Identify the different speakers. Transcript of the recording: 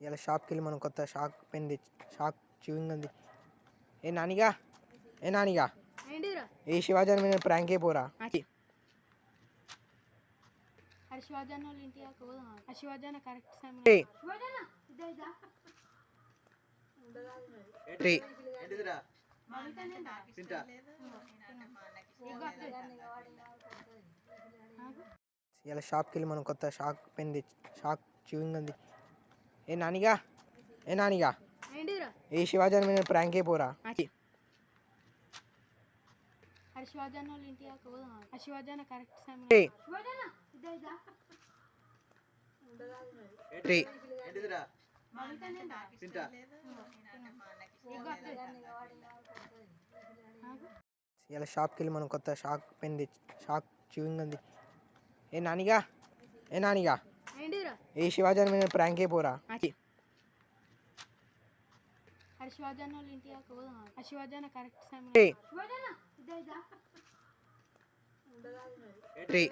Speaker 1: ఇలా షాప్‌కెళ్ళి మనం కొత్త shock pen shock chewing gum ఏ నానిగా ఏ నానిగా
Speaker 2: ఏంటిరా
Speaker 1: ఏ శివాజీ అని మీద ప్రాంక్ అయిపోరా
Speaker 2: అది శివాజీ అన్న వాళ్ళ ఇంటికి పోదాం ఆ శివాజీ అన్న కరెక్ట్ సమయం
Speaker 1: ఏ
Speaker 2: శివాజీ అన్న ఇదేదా
Speaker 1: రే ఇలా షాప్‌కెళ్ళి మనం కొత్త shock pen shock chewing gum ఏ నానిగా ఏ నానిగా
Speaker 2: ఏంటిరా
Speaker 1: ఏ శివాజీ అని మీద ప్రాంక్ అయిపోరా
Speaker 2: అది శివాజీ అన్న వాళ్ళ ఇంటికి పోదాం ఆ శివాజీ అన్న కరెక్ట్ సమయం
Speaker 1: ఏ
Speaker 2: శివాజీ అన్న ఇదేదా
Speaker 1: రే ఇలా షాప్‌కెళ్ళి మనం కొత్త shock pen shock chewing gum ఏ నానిగా ఏ నానిగా
Speaker 2: ఏంటిరా
Speaker 1: ఏ శివాజీ అని మీద ప్రాంక్ అయిపోరా
Speaker 2: అది శివాజీ అన్న వాళ్ళ ఇంటికి పోదాం ఆ శివాజీ అన్న కరెక్ట్ సమయం
Speaker 1: ఏ
Speaker 2: శివాజీ అన్న ఇదేదా
Speaker 1: రే